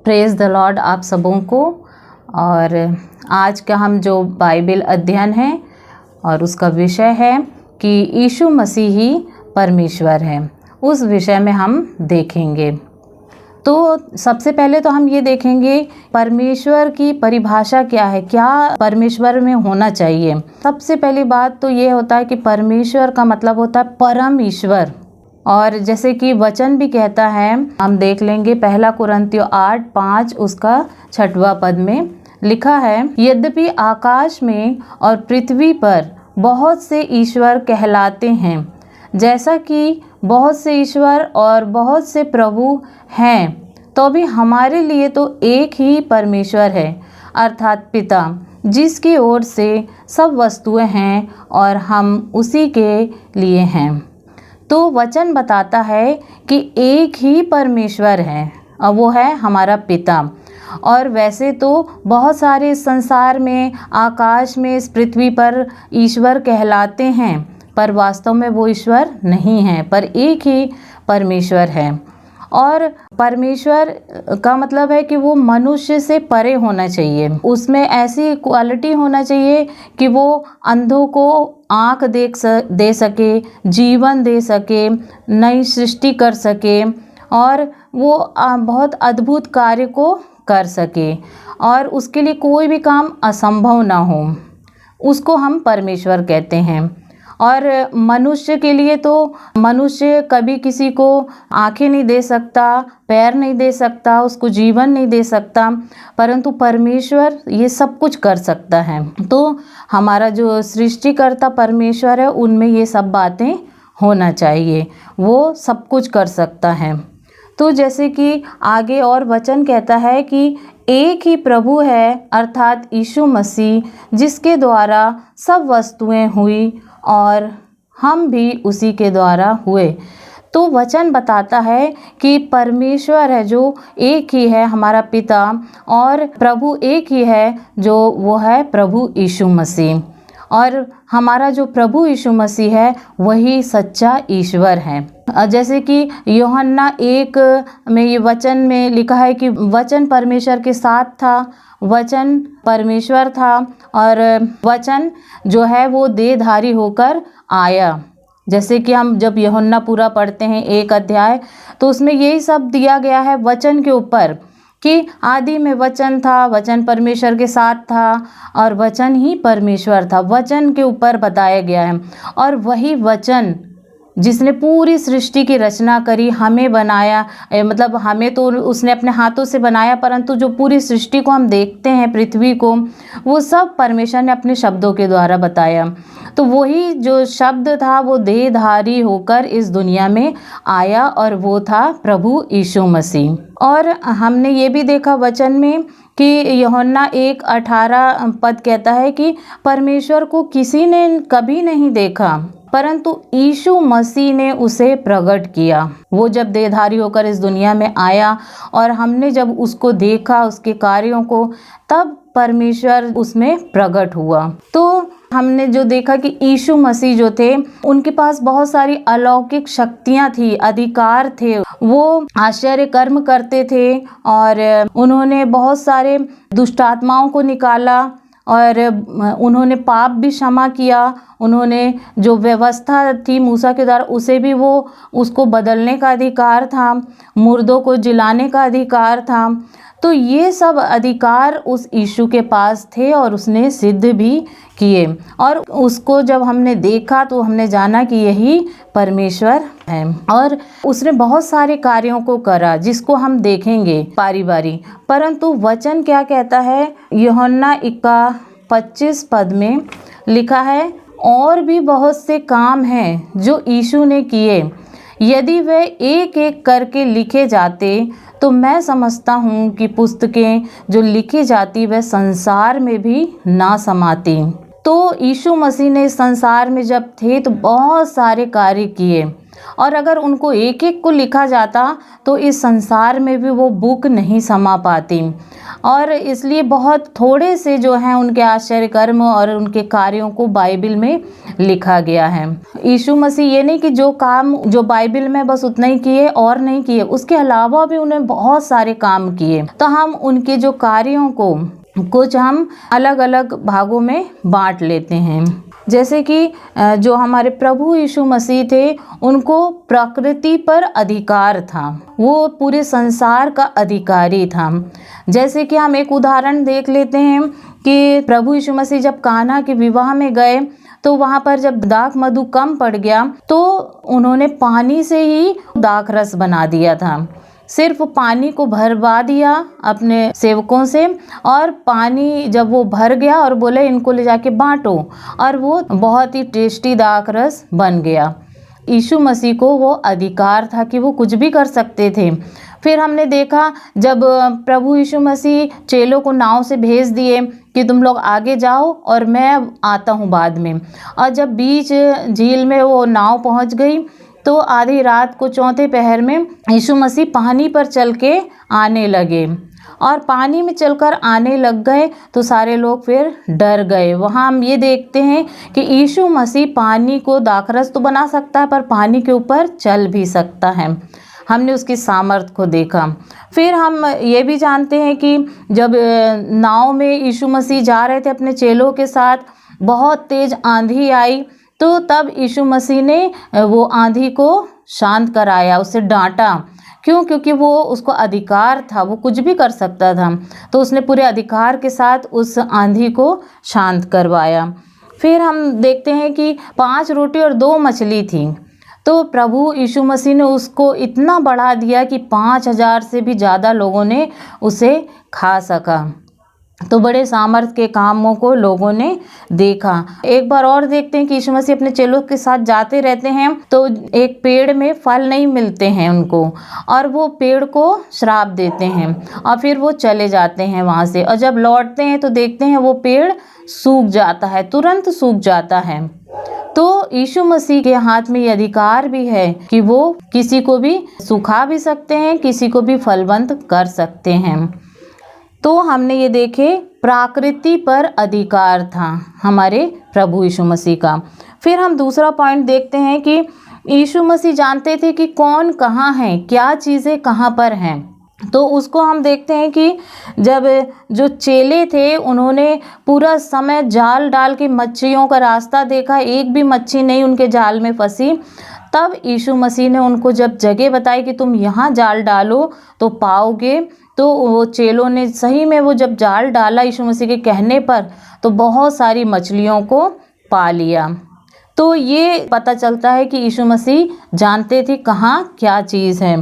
Praise the Lord आप सबों को। और आज का हम जो बाइबल अध्ययन है और उसका विषय है कि यीशु मसीह ही परमेश्वर है, उस विषय में हम देखेंगे। तो सबसे पहले तो हम ये देखेंगे परमेश्वर की परिभाषा क्या है, क्या परमेश्वर में होना चाहिए। सबसे पहली बात तो ये होता है कि परमेश्वर का मतलब होता है परम ईश्वर। और जैसे कि वचन भी कहता है, हम देख लेंगे 1 कुरिन्थियों 8:5 उसका 6वां पद में लिखा है, यद्यपि आकाश में और पृथ्वी पर बहुत से ईश्वर कहलाते हैं, जैसा कि बहुत से ईश्वर और बहुत से प्रभु हैं, तो भी हमारे लिए तो एक ही परमेश्वर है, अर्थात पिता, जिसकी ओर से सब वस्तुएं हैं और हम उसी के लिए हैं। तो वचन बताता है कि एक ही परमेश्वर है और वो है हमारा पिता। और वैसे तो बहुत सारे संसार में, आकाश में, इस पृथ्वी पर ईश्वर कहलाते हैं, पर वास्तव में वो ईश्वर नहीं है, पर एक ही परमेश्वर है। और परमेश्वर का मतलब है कि वो मनुष्य से परे होना चाहिए, उसमें ऐसी क्वालिटी होना चाहिए कि वो अंधों को आँख दे सके, जीवन दे सके, नई सृष्टि कर सके और वो बहुत अद्भुत कार्य को कर सके और उसके लिए कोई भी काम असंभव ना हो, उसको हम परमेश्वर कहते हैं। और मनुष्य के लिए तो मनुष्य कभी किसी को आंखें नहीं दे सकता, पैर नहीं दे सकता, उसको जीवन नहीं दे सकता, परंतु परमेश्वर ये सब कुछ कर सकता है। तो हमारा जो सृष्टिकर्ता परमेश्वर है, उनमें ये सब बातें होना चाहिए, वो सब कुछ कर सकता है। तो जैसे कि आगे और वचन कहता है कि एक ही प्रभु है, अर्थात यीशु मसीह, जिसके द्वारा सब वस्तुएं हुई और हम भी उसी के द्वारा हुए। तो वचन बताता है कि परमेश्वर है जो एक ही है, हमारा पिता, और प्रभु एक ही है जो वो है प्रभु यीशु मसीह। और हमारा जो प्रभु यीशु मसीह है वही सच्चा ईश्वर है। जैसे कि यूहन्ना 1 में ये वचन में लिखा है कि वचन परमेश्वर के साथ था, वचन परमेश्वर था और वचन जो है वो देहधारी होकर आया। जैसे कि हम जब यूहन्ना पूरा पढ़ते हैं 1 अध्याय, तो उसमें यही सब दिया गया है वचन के ऊपर कि आदि में वचन था, वचन परमेश्वर के साथ था और वचन ही परमेश्वर था। वचन के ऊपर बताया गया है और वही वचन जिसने पूरी सृष्टि की रचना करी, हमें बनाया, मतलब हमें तो उसने अपने हाथों से बनाया, परंतु जो पूरी सृष्टि को हम देखते हैं, पृथ्वी को, वो सब परमेश्वर ने अपने शब्दों के द्वारा बताया। तो वही जो शब्द था वो देहधारी होकर इस दुनिया में आया और वो था प्रभु यीशु मसीह। और हमने ये भी देखा वचन में कि यूहन्ना 1:18 पद कहता है कि परमेश्वर को किसी ने कभी नहीं देखा, परंतु यीशु मसीह ने उसे प्रकट किया। वो जब देहधारी होकर इस दुनिया में आया और हमने जब उसको देखा, उसके कार्यों को, तब परमेश्वर उसमें प्रकट हुआ। तो हमने जो देखा कि यीशु मसीह जो थे, उनके पास बहुत सारी अलौकिक शक्तियां थी, अधिकार थे, वो आश्चर्य कर्म करते थे और उन्होंने बहुत सारे दुष्ट आत्माओं को निकाला और उन्होंने पाप भी क्षमा किया। उन्होंने जो व्यवस्था थी मूसा के द्वारा, उसे भी वो उसको बदलने का अधिकार था, मुर्दों को जिलाने का अधिकार था। तो ये सब अधिकार उस यीशु के पास थे और उसने सिद्ध भी किए। और उसको जब हमने देखा तो हमने जाना कि यही परमेश्वर है और उसने बहुत सारे कार्यों को करा, जिसको हम देखेंगे बारी बारी। परंतु वचन क्या कहता है, यूहन्ना 1:25 पद में लिखा है, और भी बहुत से काम हैं जो यीशु ने किए, यदि वे एक एक करके लिखे जाते तो मैं समझता हूँ कि पुस्तकें जो लिखी जाती वह संसार में भी ना समाती। तो यीशु मसीह ने संसार में जब थे तो बहुत सारे कार्य किए, और अगर उनको एक एक को लिखा जाता तो इस संसार में भी वो बुक नहीं समा पाती। और इसलिए बहुत थोड़े से जो हैं उनके आश्चर्य कर्म और उनके कार्यों को बाइबल में लिखा गया है। यीशु मसीह ये नहीं कि जो काम जो बाइबल में बस उतना ही किए और नहीं किए, उसके अलावा भी उन्हें बहुत सारे काम किए। तो हम उनके जो कार्यों को कुछ हम अलग अलग भागों में बांट लेते हैं। जैसे कि जो हमारे प्रभु यीशु मसीह थे, उनको प्रकृति पर अधिकार था, वो पूरे संसार का अधिकारी था। जैसे कि हम एक उदाहरण देख लेते हैं कि प्रभु यीशु मसीह जब कान्हा के विवाह में गए तो वहाँ पर जब दाख मधु कम पड़ गया तो उन्होंने पानी से ही दाख रस बना दिया था। सिर्फ पानी को भरवा दिया अपने सेवकों से, और पानी जब वो भर गया और बोले इनको ले जाके बांटो, और वो बहुत ही टेस्टी दाख रस बन गया। यीशु मसीह को वो अधिकार था कि वो कुछ भी कर सकते थे। फिर हमने देखा जब प्रभु यीशु मसीह चेलों को नाव से भेज दिए कि तुम लोग आगे जाओ और मैं आता हूँ बाद में, और जब बीच झील में वो नाव पहुँच गई तो आधी रात को चौथे पहर में यीशु मसीह पानी पर चल के आने लगे, और पानी में चलकर आने लग गए तो सारे लोग फिर डर गए। वहाँ हम ये देखते हैं कि यीशु मसीह पानी को दाखरस तो बना सकता है पर पानी के ऊपर चल भी सकता है। हमने उसकी सामर्थ्य को देखा। फिर हम ये भी जानते हैं कि जब नाव में यीशु मसीह जा रहे थे अपने चेलों के साथ, बहुत तेज आंधी आई, तो तब यीशु मसीह ने वो आंधी को शांत कराया, उसे डांटा। क्यों? क्योंकि वो उसको अधिकार था, वो कुछ भी कर सकता था, तो उसने पूरे अधिकार के साथ उस आंधी को शांत करवाया। फिर हम देखते हैं कि 5 रोटी और 2 मछली थी, तो प्रभु यीशु मसीह ने उसको इतना बढ़ा दिया कि 5000 से भी ज़्यादा लोगों ने उसे खा सका। तो बड़े सामर्थ्य के कामों को लोगों ने देखा। एक बार और देखते हैं कि यीशु मसीह अपने चेलों के साथ जाते रहते हैं, तो एक पेड़ में फल नहीं मिलते हैं उनको, और वो पेड़ को श्राप देते हैं और फिर वो चले जाते हैं वहाँ से, और जब लौटते हैं तो देखते हैं वो पेड़ सूख जाता है, तुरंत सूख जाता है। तो यीशु मसीह के हाथ में ये अधिकार भी है कि वो किसी को भी सुखा भी सकते हैं, किसी को भी फलवंत कर सकते हैं। तो हमने ये देखे प्रकृति पर अधिकार था हमारे प्रभु यीशु मसीह का। फिर हम दूसरा पॉइंट देखते हैं कि यीशु मसीह जानते थे कि कौन कहाँ है, क्या चीज़ें कहाँ पर हैं। तो उसको हम देखते हैं कि जब जो चेले थे उन्होंने पूरा समय जाल डाल के मच्छियों का रास्ता देखा, एक भी मच्छी नहीं उनके जाल में फंसी। तब यीशु मसीह ने उनको जब जगह बताई कि तुम यहाँ जाल डालो तो पाओगे, तो वो चेलों ने सही में वो जब जाल डाला यीशु मसीह के कहने पर तो बहुत सारी मछलियों को पा लिया। तो ये पता चलता है कि यीशु मसीह जानते थे कहाँ क्या चीज़ है।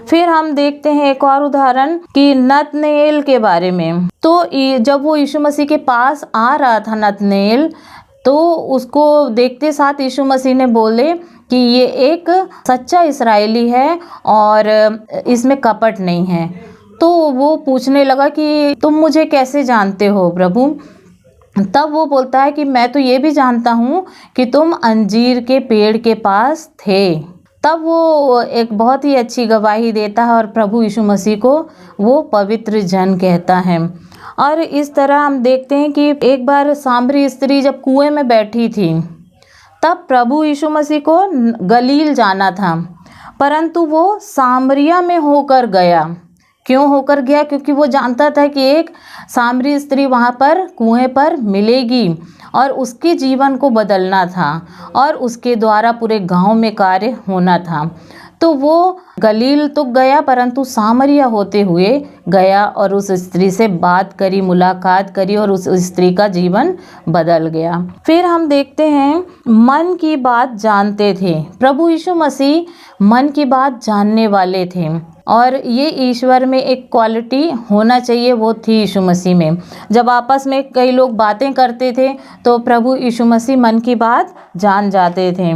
फिर हम देखते हैं एक और उदाहरण कि नतनेल के बारे में। तो जब वो यीशु मसीह के पास आ रहा था नतनेल, तो उसको देखते साथ यीशु मसीह ने बोले कि ये एक सच्चा इस्राएली है और इसमें कपट नहीं है। तो वो पूछने लगा कि तुम मुझे कैसे जानते हो प्रभु? तब वो बोलता है कि मैं तो ये भी जानता हूँ कि तुम अंजीर के पेड़ के पास थे। तब वो एक बहुत ही अच्छी गवाही देता है और प्रभु यीशु मसीह को वो पवित्र जन कहता है। और इस तरह हम देखते हैं कि एक बार सामरी स्त्री जब कुएं में बैठी थी, तब प्रभु यीशु मसीह को गलील जाना था, परंतु वो सामरिया में होकर गया। क्यों होकर गया? क्योंकि वो जानता था कि एक सामरी स्त्री वहाँ पर कुएं पर मिलेगी और उसके जीवन को बदलना था और उसके द्वारा पूरे गांव में कार्य होना था। तो वो गलील तो गया परंतु सामरिया होते हुए गया और उस स्त्री से बात करी, मुलाकात करी और उस स्त्री का जीवन बदल गया। फिर हम देखते हैं मन की बात जानते थे। प्रभु यीशु मसीह मन की बात जानने वाले थे और ये ईश्वर में एक क्वालिटी होना चाहिए, वो थी यीशु मसीह में। जब आपस में कई लोग बातें करते थे तो प्रभु यीशु मसीह मन की बात जान जाते थे।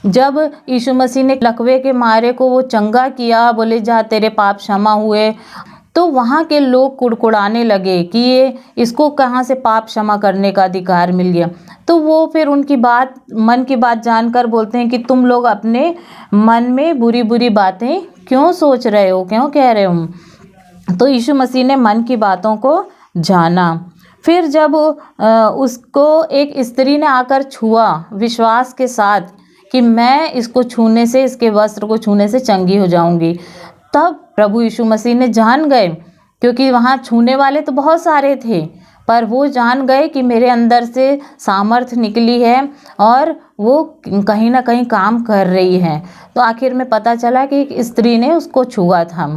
जब यीशु मसीह ने लकवे के मारे को वो चंगा किया, बोले जा तेरे पाप क्षमा हुए, तो वहाँ के लोग कुड़कुड़ाने लगे कि ये इसको कहाँ से पाप क्षमा करने का अधिकार मिल गया। तो वो फिर उनकी बात, मन की बात जानकर बोलते हैं कि तुम लोग अपने मन में बुरी बुरी बातें क्यों सोच रहे हो, क्यों कह रहे हो। तो यीशु मसीह ने मन की बातों को जाना। फिर जब उसको एक स्त्री ने आकर छुआ विश्वास के साथ कि मैं इसको छूने से, इसके वस्त्र को छूने से चंगी हो जाऊंगी, तब प्रभु यीशु मसीह ने जान गए, क्योंकि वहाँ छूने वाले तो बहुत सारे थे, पर वो जान गए कि मेरे अंदर से सामर्थ निकली है और वो कहीं ना कहीं काम कर रही है। तो आखिर में पता चला कि एक स्त्री ने उसको छुआ था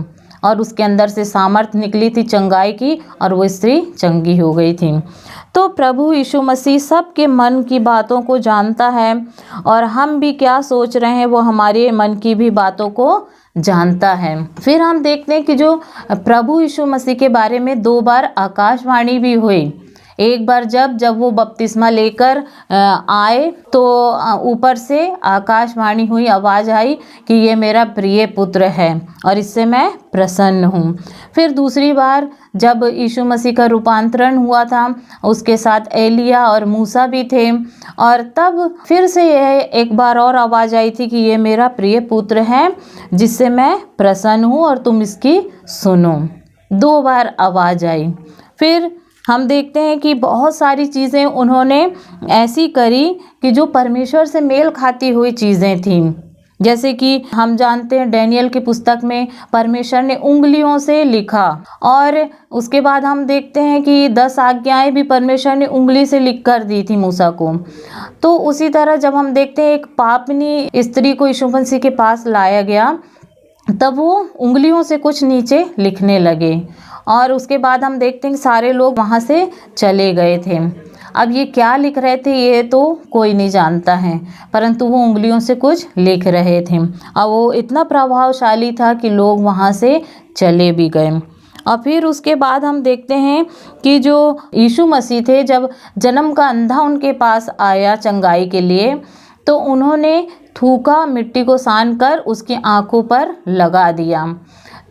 और उसके अंदर से सामर्थ निकली थी चंगाई की, और वो स्त्री चंगी हो गई थी। तो प्रभु यीशु मसीह सबके मन की बातों को जानता है, और हम भी क्या सोच रहे हैं वो हमारे मन की भी बातों को जानता है। फिर हम देखते हैं कि जो प्रभु यीशु मसीह के बारे में 2 बार आकाशवाणी भी हुई। एक बार जब वो बपतिस्मा लेकर आए तो ऊपर से आकाशवाणी हुई, आवाज़ आई कि ये मेरा प्रिय पुत्र है और इससे मैं प्रसन्न हूँ। फिर दूसरी बार जब यीशु मसीह का रूपांतरण हुआ था, उसके साथ एलिया और मूसा भी थे, और तब फिर से यह एक बार और आवाज़ आई थी कि ये मेरा प्रिय पुत्र है जिससे मैं प्रसन्न हूँ और तुम इसकी सुनो। 2 बार आवाज़ आई। फिर हम देखते हैं कि बहुत सारी चीज़ें उन्होंने ऐसी करी कि जो परमेश्वर से मेल खाती हुई चीज़ें थीं। जैसे कि हम जानते हैं डैनियल की पुस्तक में परमेश्वर ने उंगलियों से लिखा, और उसके बाद हम देखते हैं कि 10 आज्ञाएं भी परमेश्वर ने उंगली से लिख कर दी थी मूसा को। तो उसी तरह जब हम देखते हैं एक पापनी स्त्री को यीशु मसीह के पास लाया गया, तब वो उंगलियों से कुछ नीचे लिखने लगे, और उसके बाद हम देखते हैं कि सारे लोग वहाँ से चले गए थे। अब ये क्या लिख रहे थे ये तो कोई नहीं जानता है, परंतु वो उंगलियों से कुछ लिख रहे थे, और वो इतना प्रभावशाली था कि लोग वहाँ से चले भी गए। और फिर उसके बाद हम देखते हैं कि जो यीशु मसीह थे, जब जन्म का अंधा उनके पास आया चंगाई के लिए, तो उन्होंने थूका, मिट्टी को सान कर उसकी आंखों पर लगा दिया।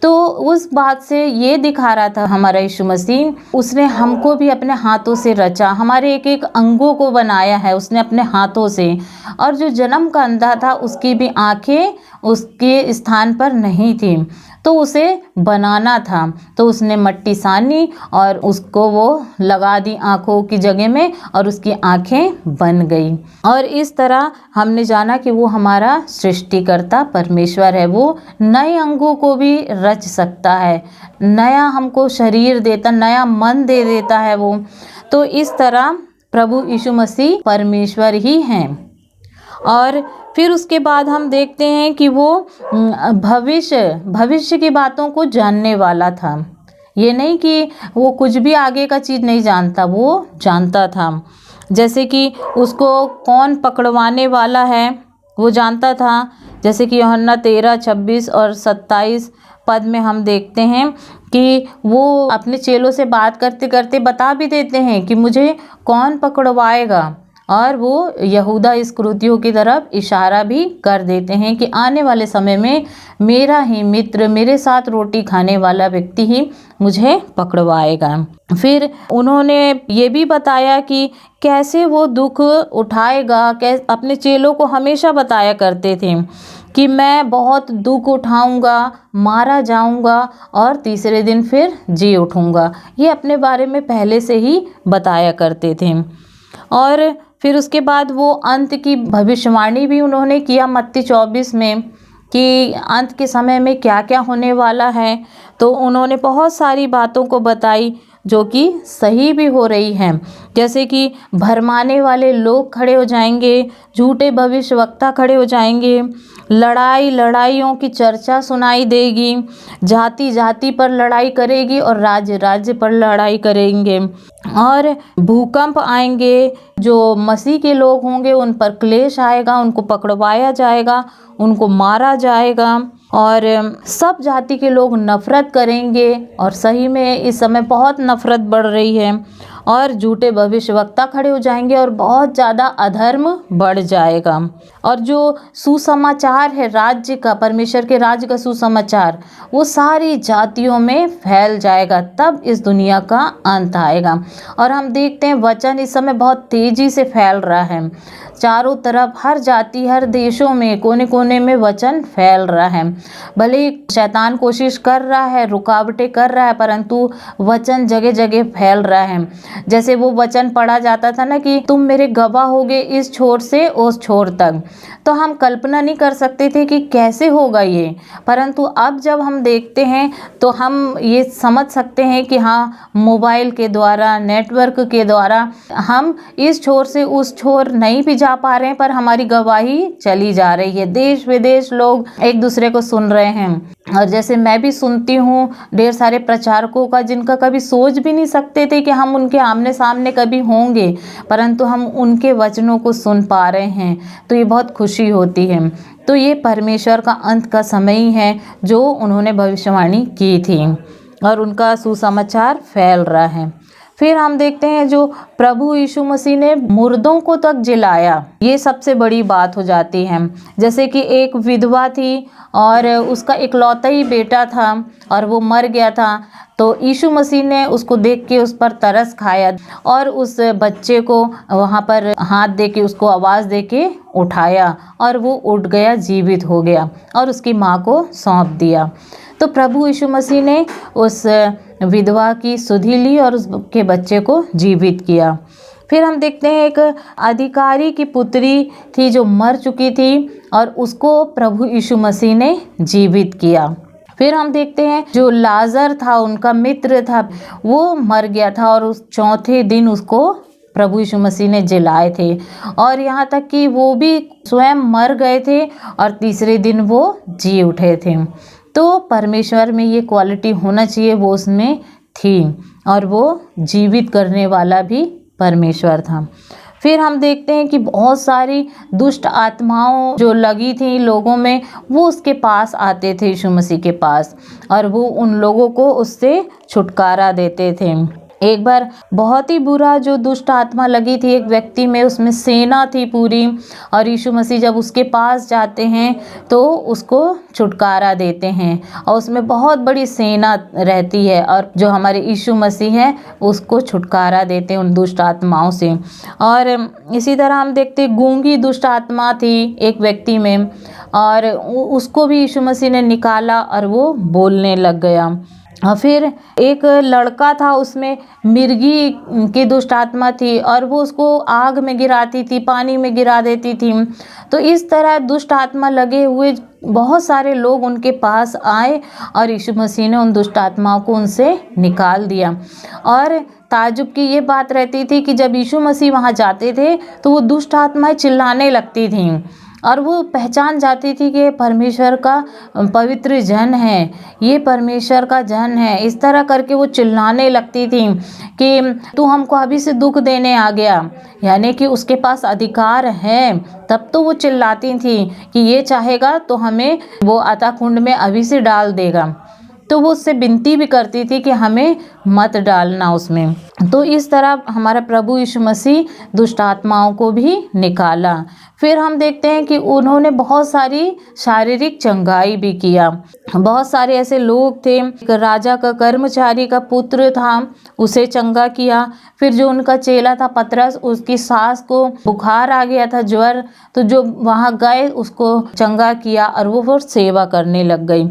तो उस बात से ये दिखा रहा था हमारा यीशु मसीह, उसने हमको भी अपने हाथों से रचा, हमारे एक एक अंगों को बनाया है उसने अपने हाथों से। और जो जन्म का अंधा था उसकी भी आंखें उसके स्थान पर नहीं थी, तो उसे बनाना था, तो उसने मट्टी सानी और उसको वो लगा दी आँखों की जगह में, और उसकी आँखें बन गई। और इस तरह हमने जाना कि वो हमारा सृष्टिकर्ता परमेश्वर है, वो नए अंगों को भी रच सकता है, नया हमको शरीर देता, नया मन दे देता है वो। तो इस तरह प्रभु यीशु मसीह परमेश्वर ही हैं। और फिर उसके बाद हम देखते हैं कि वो भविष्य की बातों को जानने वाला था। ये नहीं कि वो कुछ भी आगे का चीज़ नहीं जानता, वो जानता था। जैसे कि उसको कौन पकड़वाने वाला है वो जानता था। जैसे कि यूहन्ना 13:26 और 27 पद में हम देखते हैं कि वो अपने चेलों से बात करते करते बता भी देते हैं कि मुझे कौन पकड़वाएगा, और वो यहूदा इस्करियोती की तरफ इशारा भी कर देते हैं कि आने वाले समय में मेरा ही मित्र, मेरे साथ रोटी खाने वाला व्यक्ति ही मुझे पकड़वाएगा। फिर उन्होंने ये भी बताया कि कैसे वो दुख उठाएगा। अपने चेलों को हमेशा बताया करते थे कि मैं बहुत दुख उठाऊंगा, मारा जाऊंगा और तीसरे दिन फिर जी उठूंगा। ये अपने बारे में पहले से ही बताया करते थे। और फिर उसके बाद वो अंत की भविष्यवाणी भी उन्होंने किया मत्ती 24 में कि अंत के समय में क्या क्या होने वाला है। तो उन्होंने बहुत सारी बातों को बताई जो कि सही भी हो रही हैं। जैसे कि भरमाने वाले लोग खड़े हो जाएंगे, झूठे भविष्यवक्ता खड़े हो जाएंगे, लड़ाइयों की चर्चा सुनाई देगी, जाति जाति पर लड़ाई करेगी और राज्य राज्य पर लड़ाई करेंगे, और भूकंप आएंगे। जो मसीह के लोग होंगे उन पर क्लेश आएगा, उनको पकड़वाया जाएगा, उनको मारा जाएगा, और सब जाति के लोग नफ़रत करेंगे। और सही में इस समय बहुत नफ़रत बढ़ रही है। और झूठे भविष्यवक्ता खड़े हो जाएंगे और बहुत ज़्यादा अधर्म बढ़ जाएगा। और जो सुसमाचार है राज्य का, परमेश्वर के राज्य का सुसमाचार, वो सारी जातियों में फैल जाएगा, तब इस दुनिया का अंत आएगा। और हम देखते हैं वचन इस समय बहुत तेज़ी से फैल रहा है, चारों तरफ हर जाति हर देशों में कोने कोने में वचन फैल रहा है। भले ही शैतान कोशिश कर रहा है, रुकावटें कर रहा है, परंतु वचन जगह जगह फैल रहा है। जैसे वो वचन पढ़ा जाता था ना कि तुम मेरे गवाह होगे इस छोर से उस छोर तक, तो हम कल्पना नहीं कर सकते थे कि कैसे होगा ये, परंतु अब जब हम देखते हैं तो हम ये समझ सकते हैं कि हाँ, मोबाइल के द्वारा, नेटवर्क के द्वारा हम इस छोर से उस छोर नहीं भी जा पा रहे हैं, पर हमारी गवाही चली जा रही है। देश विदेश लोग एक दूसरे को सुन रहे हैं। और जैसे मैं भी सुनती हूँ ढेर सारे प्रचारकों का, जिनका कभी सोच भी नहीं सकते थे कि हम उनके आमने सामने कभी होंगे, परंतु हम उनके वचनों को सुन पा रहे हैं, तो ये बहुत खुशी होती है। तो ये परमेश्वर का अंत का समय ही है जो उन्होंने भविष्यवाणी की थी, और उनका सुसमाचार फैल रहा है। फिर हम देखते हैं जो प्रभु यीशु मसीह ने मुर्दों को तक जिलाया, ये सबसे बड़ी बात हो जाती है। जैसे कि एक विधवा थी और उसका इकलौता ही बेटा था और वो मर गया था, तो यीशु मसीह ने उसको देख के उस पर तरस खाया और उस बच्चे को वहाँ पर हाथ दे के उसको आवाज़ दे के उठाया, और वो उठ गया, जीवित हो गया, और उसकी माँ को सौंप दिया। तो प्रभु यीशु मसीह ने उस विधवा की सुधि ली और उसके बच्चे को जीवित किया। फिर हम देखते हैं एक अधिकारी की पुत्री थी जो मर चुकी थी, और उसको प्रभु यीशु मसीह ने जीवित किया। फिर हम देखते हैं जो लाजर था, उनका मित्र था, वो मर गया था और उस चौथे दिन उसको प्रभु यीशु मसीह ने जिलाए थे, और यहाँ तक कि वो भी स्वयं मर गए थे और तीसरे दिन वो जी उठे थे। तो परमेश्वर में ये क्वालिटी होना चाहिए, वो उसमें थी, और वो जीवित करने वाला भी परमेश्वर था। फिर हम देखते हैं कि बहुत सारी दुष्ट आत्माओं जो लगी थी लोगों में, वो उसके पास आते थे, यीशु मसीह के पास, और वो उन लोगों को उससे छुटकारा देते थे। एक बार बहुत ही बुरा जो दुष्ट आत्मा लगी थी एक व्यक्ति में, उसमें सेना थी पूरी, और यीशु मसीह जब उसके पास जाते हैं तो उसको छुटकारा देते हैं, और उसमें बहुत बड़ी सेना रहती है, और जो हमारे यीशु मसीह हैं उसको छुटकारा देते हैं उन दुष्ट आत्माओं से। और इसी तरह हम देखते गूंगी दुष्ट आत्मा थी एक व्यक्ति में, और उसको भी यीशु मसीह ने निकाला और वो बोलने लग गया। और फिर एक लड़का था, उसमें मिर्गी की दुष्ट आत्मा थी, और वो उसको आग में गिराती थी, पानी में गिरा देती थी। तो इस तरह दुष्ट आत्मा लगे हुए बहुत सारे लोग उनके पास आए, और यीशु मसीह ने उन दुष्ट आत्माओं को उनसे निकाल दिया। और ताज्जुब की ये बात रहती थी कि जब यीशु मसीह वहाँ जाते थे तो वो दुष्ट आत्माएं चिल्लाने लगती थीं, और वो पहचान जाती थी कि ये परमेश्वर का पवित्र जन है, ये परमेश्वर का जन है। इस तरह करके वो चिल्लाने लगती थी कि तू हमको अभी से दुख देने आ गया, यानी कि उसके पास अधिकार है। तब तो वो चिल्लाती थी कि ये चाहेगा तो हमें वो अतः कुंड में अभी से डाल देगा। तो वो उससे विनती भी करती थी कि हमें मत डालना उसमें। तो इस तरह हमारा प्रभु यीशु मसीह दुष्ट आत्माओं को भी निकाला। फिर हम देखते हैं कि उन्होंने बहुत सारी शारीरिक चंगाई भी किया। बहुत सारे ऐसे लोग थे, एक राजा का कर्मचारी का पुत्र था, उसे चंगा किया। फिर जो उनका चेला था पतरस, उसकी सास को बुखार आ गया था, ज्वर, तो जो वहाँ गए उसको चंगा किया और वो सेवा करने लग गई।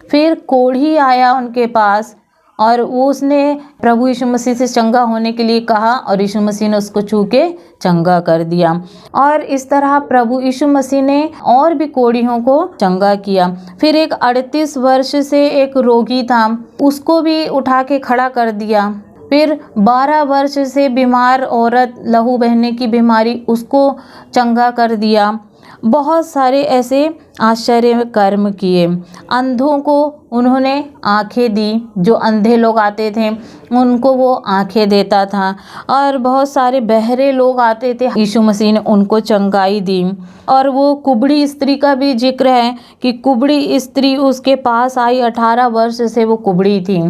फिर कोढ़ी आया उनके पास और वो उसने प्रभु यीशु मसीह से चंगा होने के लिए कहा, और यीशु मसीह ने उसको छू के चंगा कर दिया। और इस तरह प्रभु यीशु मसीह ने और भी कोढ़ियों को चंगा किया। फिर एक 38 वर्ष से एक रोगी था, उसको भी उठा के खड़ा कर दिया। फिर 12 वर्ष से बीमार औरत, लहू बहने की बीमारी, उसको चंगा कर दिया। बहुत सारे ऐसे आश्चर्य कर्म किए। अंधों को उन्होंने आंखें दी, जो अंधे लोग आते थे उनको वो आंखें देता था। और बहुत सारे बहरे लोग आते थे, यीशु मसीह ने उनको चंगाई दी। और वो कुबड़ी स्त्री का भी जिक्र है कि कुबड़ी स्त्री उसके पास आई, 18 वर्ष से वो कुबड़ी थी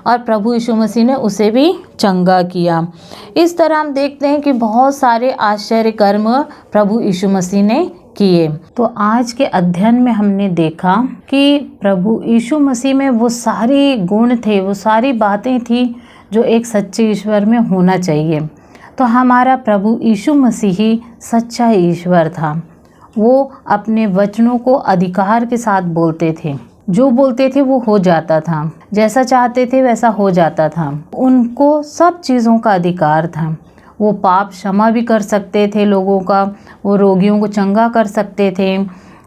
और प्रभु यीशु मसीह ने उसे भी चंगा किया। इस तरह हम देखते हैं कि बहुत सारे आश्चर्य कर्म प्रभु यीशु मसीह ने किए। तो आज के अध्ययन में हमने देखा कि प्रभु यीशु मसीह में वो सारे गुण थे, वो सारी बातें थी जो एक सच्चे ईश्वर में होना चाहिए। तो हमारा प्रभु यीशु मसीह ही सच्चा ईश्वर था। वो अपने वचनों को अधिकार के साथ बोलते थे, जो बोलते थे वो हो जाता था, जैसा चाहते थे वैसा हो जाता था। उनको सब चीज़ों का अधिकार था। वो पाप क्षमा भी कर सकते थे लोगों का, वो रोगियों को चंगा कर सकते थे,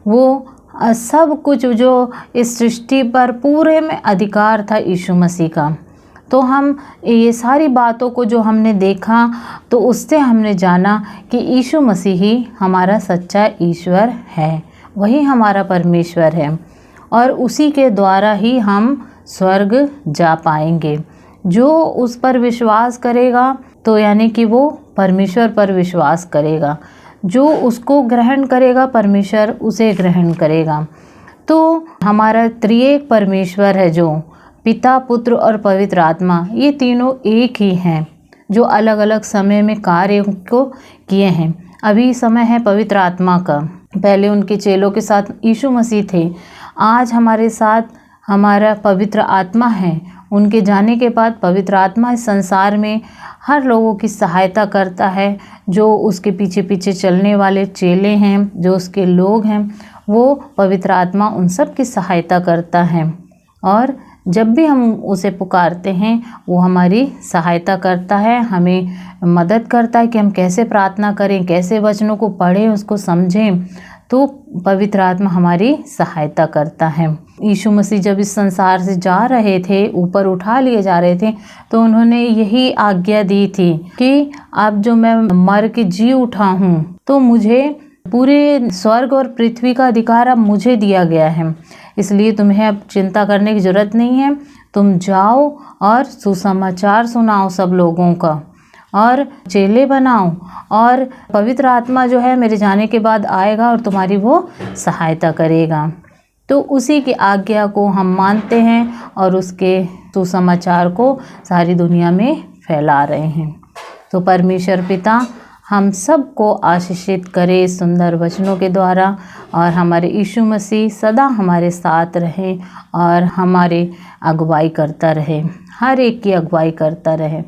वो सब कुछ जो इस सृष्टि पर पूरे में अधिकार था यीशु मसीह का। तो हम ये सारी बातों को जो हमने देखा तो उससे हमने जाना कि यीशु मसीह ही हमारा सच्चा ईश्वर है, वही हमारा परमेश्वर है और उसी के द्वारा ही हम स्वर्ग जा पाएंगे। जो उस पर विश्वास करेगा तो यानी कि वो परमेश्वर पर विश्वास करेगा, जो उसको ग्रहण करेगा परमेश्वर उसे ग्रहण करेगा। तो हमारा त्रिएक परमेश्वर है, जो पिता, पुत्र और पवित्र आत्मा, ये तीनों एक ही हैं, जो अलग अलग समय में कार्य को किए हैं। अभी समय है पवित्र आत्मा का। पहले उनके चेलों के साथ यीशु मसीह थे, आज हमारे साथ हमारा पवित्र आत्मा है। उनके जाने के बाद पवित्र आत्मा इस संसार में हर लोगों की सहायता करता है। जो उसके पीछे पीछे चलने वाले चेले हैं, जो उसके लोग हैं, वो पवित्र आत्मा उन सब की सहायता करता है। और जब भी हम उसे पुकारते हैं वो हमारी सहायता करता है, हमें मदद करता है कि हम कैसे प्रार्थना करें, कैसे वचनों को पढ़ें, उसको समझें। तो पवित्र आत्मा हमारी सहायता करता है। यीशु मसीह जब इस संसार से जा रहे थे, ऊपर उठा लिए जा रहे थे, तो उन्होंने यही आज्ञा दी थी कि अब जो मैं मर के जी उठा हूँ, तो मुझे पूरे स्वर्ग और पृथ्वी का अधिकार अब मुझे दिया गया है, इसलिए तुम्हें अब चिंता करने की ज़रूरत नहीं है। तुम जाओ और सुसमाचार सुनाओ सब लोगों का और चेले बनाओ, और पवित्र आत्मा जो है मेरे जाने के बाद आएगा और तुम्हारी वो सहायता करेगा। तो उसी की आज्ञा को हम मानते हैं और उसके सुसमाचार को सारी दुनिया में फैला रहे हैं। तो परमेश्वर पिता हम सबको आशीषित करे सुंदर वचनों के द्वारा, और हमारे यीशु मसीह सदा हमारे साथ रहे और हमारे अगुवाई करता रहे, हर एक की अगुवाई करता रहे,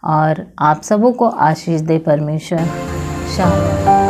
और आप सबों को आशीष दे परमेश्वर। शाबाश।